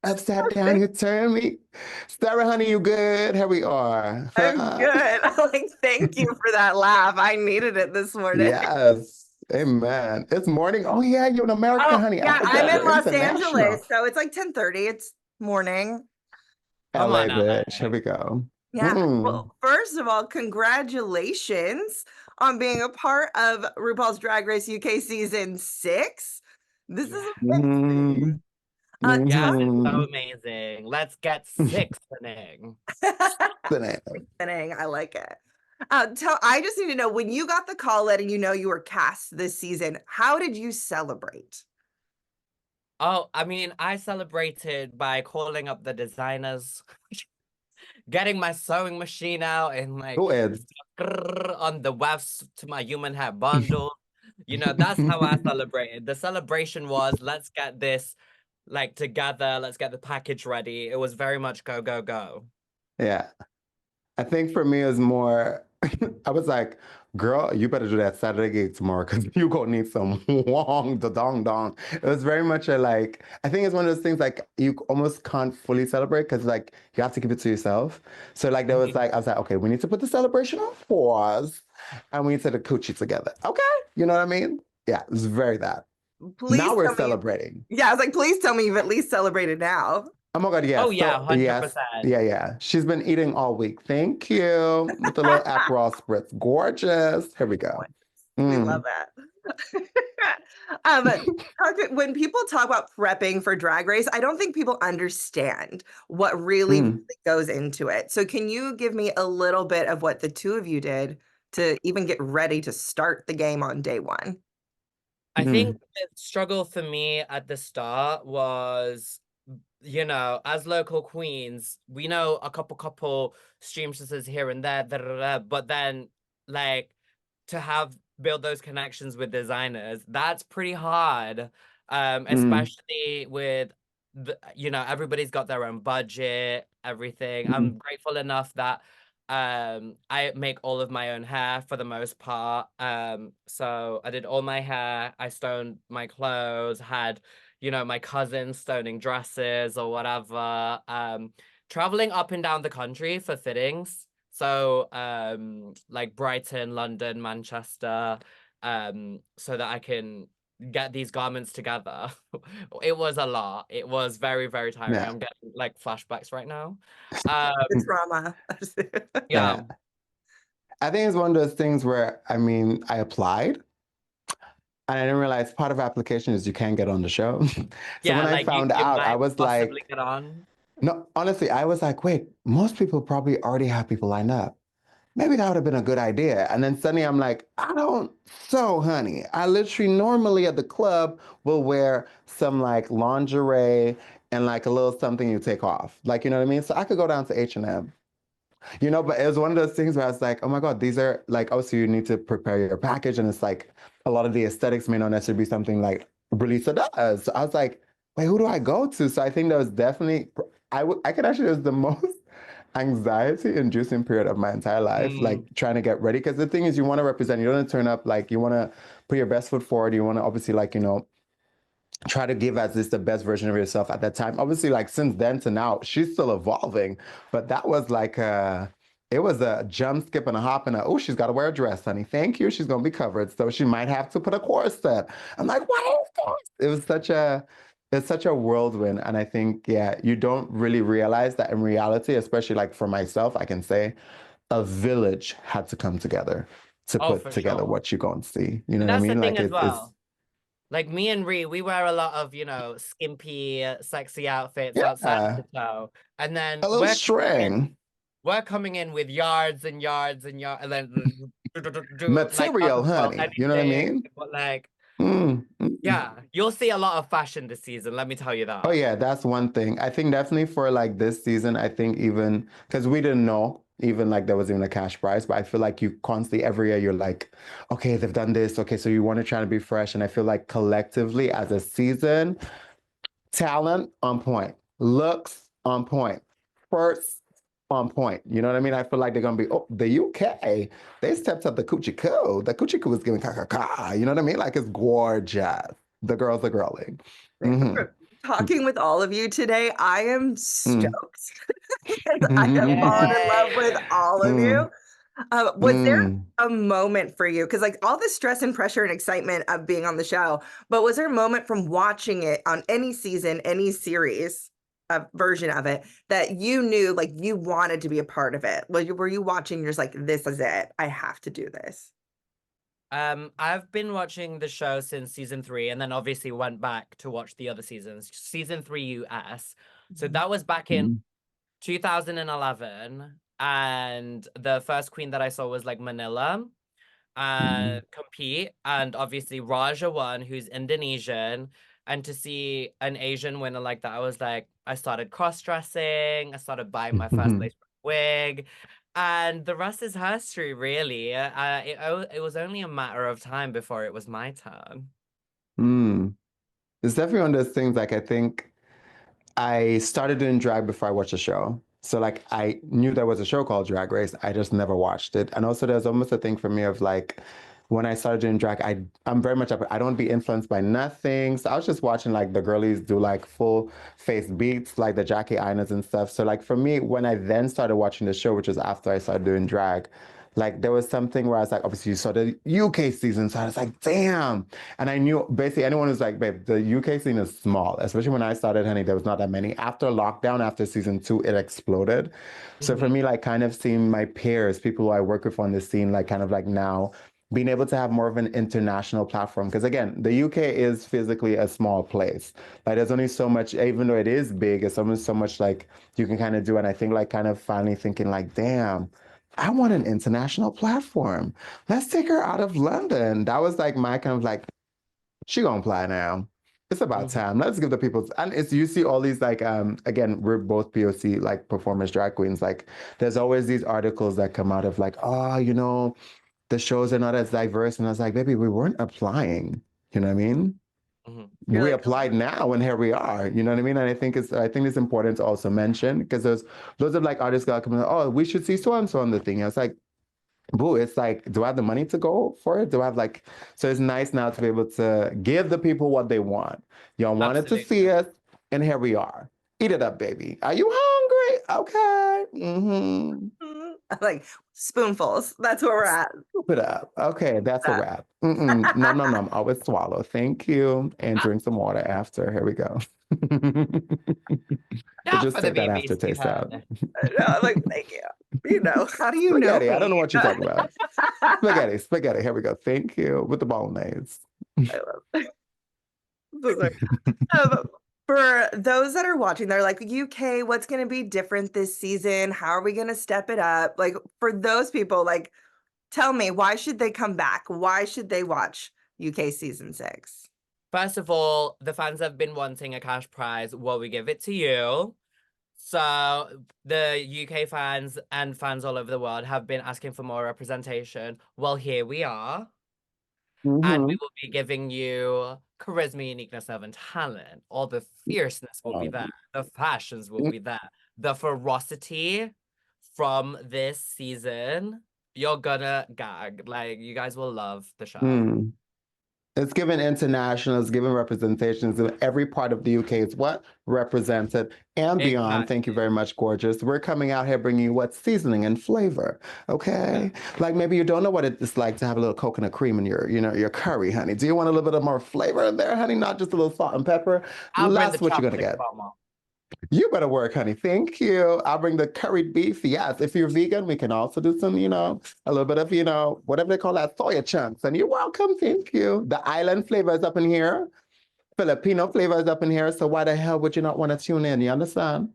I sat down, you turned me. Sarah, honey, you good? Here we are. I'm good. I'm like, thank you for that laugh. I needed it this morning. Yes. Amen. It's morning. Oh, yeah, you're an American, Oh, honey. I yeah, I'm forgot in we're Los Angeles, international. so it's like 10:30. It's morning. Come LA, on, bitch. Here LA. we go. Yeah. Mm. Well, first of all, congratulations on being a part of RuPaul's Drag Race UK season 6. This is Yeah. amazing. Mhm. Yes, Tell it's so Mhm. amazing. Let's get sixtening. Exciting. I like it. I just need to know when you got the call letting you know you were cast this season, how did you celebrate? Oh, I mean, I celebrated by calling up the designers, getting my sewing machine out and like Go ahead. on the wefts to my human hair bundle. You know, that's how I celebrated. The celebration was let's get this like together, let's get the package ready. It was very much go, go, go. Yeah. I think for me, it was more, I was like, girl, you better do that Saturday gig tomorrow because you gonna need some wong da dong dong. It was very much a like, I think it's one of those things like you almost can't fully celebrate because like you have to keep it to yourself. So like there was Mhm. like, I was like, okay, we need to put the celebration on pause and we need to the coochie together. Okay. You know what I mean? Yeah, it was very that. Please Now we're tell me. celebrating. Yeah, I was like, please tell me you've at least celebrated Oh my God, Oh yes. yeah, So, yes. 100%. Yeah, yeah. She's been eating all week. Thank you. With the little Aperol spritz. Gorgeous. Here we go. We love Mm. that. When people talk about prepping for Drag Race, I don't think people understand what really Mm. goes into it. So, can you give me a little bit of what the two of you did to even get ready to start the game on day one? I think Mm. the struggle for me at the start was, you know, as local queens, we know a couple streamsters here and there, da, da, da, but then like to have build those connections with designers, that's pretty hard. Mm. Especially with you know, everybody's got their own budget, everything. Mm. I'm grateful enough that I make all of my own hair for the most part. So I did all my hair, I stoned my clothes, had you know my cousins stoning dresses or whatever. Traveling up and down the country for fittings, so like Brighton, London, Manchester, so that I can get these garments together. It was a lot. It was very, very tiring. Yeah. I'm getting like flashbacks right now. The trauma. Yeah. Yeah. I think it's one of those things where, I mean, I applied and I didn't realize part of application is you can't get on the show. So when Yeah, I like found you out, I might was possibly like, get on. no, honestly, I was like, wait, most people probably already have people lined up. Maybe that would have been a good idea. And then suddenly I'm like, I don't. So, honey, I literally normally at the club will wear some like lingerie and like a little something you take off. Like, you know what I mean? So I could go down to H&M, you know, but it was one of those things where I was like, oh my God, these are like, oh, so you need to prepare your package. And it's like a lot of the aesthetics may not necessarily be something like Relisa does. So I was like, wait, who do I go to? So I think that was definitely, I could actually, it was the most anxiety inducing period of my entire life, like Mm. trying to get ready. Because the thing is, you want to represent, you don't want to turn up, like, you want to put your best foot forward. You want to obviously, like, you know, try to give as this the best version of yourself at that time. Obviously, like, since then to now, she's still evolving. But that was like it was a jump, skip, and a hop, and a, oh, she's got to wear a dress, honey. Thank you. She's going to be covered. So she might have to put a corset. I'm like, what is this? It was it's such a whirlwind. And I think, yeah, you don't really realize that in reality, especially like for myself, I can say a village had to come together to Oh, put for together sure. what you're going to see. You know And what I that's the mean? thing Like as it's well. Like me and Ree, we wear a lot of, you know, skimpy, sexy outfits outside of yeah, the show. And then a little string. we're coming in with yards and yards and yards, and then do like Material, well honey. You know what I anything. mean? But like, Mm. yeah, you'll see a lot of fashion this season. Let me tell you Oh that. yeah, that's one thing. I think definitely for like this season, I think even because we didn't know even like there was even a cash prize, but I feel like you constantly every year you're like, okay, they've done this. Okay, so you want to try to be fresh. And I feel like collectively as a season, talent on point, looks on point, first on point. You know what I mean? I feel like they're gonna be, oh, the UK, they stepped up the coochie coo. The coochie coo is giving ka ka ka. You know what I mean? Like it's gorgeous. The girls are girling. Hmm. talking with all of you today, I am Mm. stoked. I have fallen in love with all of you. Was there a moment for you? Because like all the stress and pressure and excitement of being on the show, but was there a moment from watching it on any season, any series, a version of it that you knew like you wanted to be a part of it? Were you watching? You're just like, this is it. I have to do this. I've been watching the show since season 3, and then obviously went back to watch the other seasons. Season 3 US. So that was back in 2011, and the first queen that I saw was like Manila compete, and obviously Raja won, who's Indonesian, and to see an Asian winner like that, I was like, I started cross-dressing, I started buying my first lace wig, and the rest is history, really. It was only a matter of time before it was my turn. It's definitely one of those things, like, I think I started doing drag before I watched the show. So like I knew there was a show called Drag Race. I just never watched it. And also there's almost a thing for me of like when I started doing drag, I'm very much up. I don't be influenced by nothing. So I was just watching like the girlies do like full face beats, like the Jackie Inas and stuff. So like for me, when I then started watching the show, which was after I started doing drag, like there was something where I was like, obviously you saw the UK season, so I was like, damn. And I knew basically anyone who's like, babe, the UK scene is small, especially when I started, honey, there was not that many. After lockdown, after season 2, it exploded. So for me, like kind of seeing my peers, people who I work with on the scene, like kind of like now being able to have more of an international platform. Because again, the UK is physically a small place. Like there's only so much, even though it is big, it's almost so much like you can kind of do. And I think like kind of finally thinking like, damn, I want an international platform. Let's take her out of London. That was like my kind of like, she gonna apply now. It's about time. Let's give the people, and it's you see all these like again, we're both POC like performance drag queens. Like there's always these articles that come out of like, oh, you know, the shows are not as diverse. And I was like, baby, we weren't applying. You know what I mean? You're We like, applied now and here we are. You know what I mean? And I think it's important to also mention because there's loads of like artists that come in, oh, we should see so and so on the thing. I was like, boo, it's like, do I have the money to go for it? Do I have like, so it's nice now to be able to give the people what they want. Y'all wanted to see us, and here we are. Eat it up, baby. Are you hungry? Okay. like spoonfuls. That's where we're at. Scoop it up. Okay, that's a wrap. Nom, nom, nom. Always swallow. Thank you. And drink some water after. Here we go. But just take that aftertaste out. I'm like, thank you. You know, how do you Spaghetti. know me? I don't know what you're talking about. Spaghetti. Here we go. Thank you. With the bolognese. I love it. For those that are watching, they're like, UK, what's going to be different this season? How are we going to step it up? Like, for those people, like, tell me, why should they come back? Why should they watch UK season 6? First of all, the fans have been wanting a cash prize. Well, we give it to you. So the UK fans and fans all over the world have been asking for more representation. Well, here we are. And we will be giving you charisma, uniqueness, and talent. All the fierceness will be there. The fashions will be there. The ferocity from this season, you're gonna gag. Like, you guys will love the show. It's given international, it's given representations. Every part of the UK is what? Represented and beyond. Exactly. Thank you very much, gorgeous. We're coming out here bringing you what? Seasoning and flavor, okay? Like maybe you don't know what it's like to have a little coconut cream in your, you know, your curry, honey. Do you want a little bit of more flavor in there, honey? Not just a little salt and pepper? That's what you're gonna get. You better work, honey. Thank you. I'll bring the curried beef. Yes, if you're vegan, we can also do some, you know, a little bit of, you know, whatever they call that, soya chunks. And you're welcome. Thank you. The island flavor is up in here. Filipino flavor is up in here. So why the hell would you not want to tune in? You understand?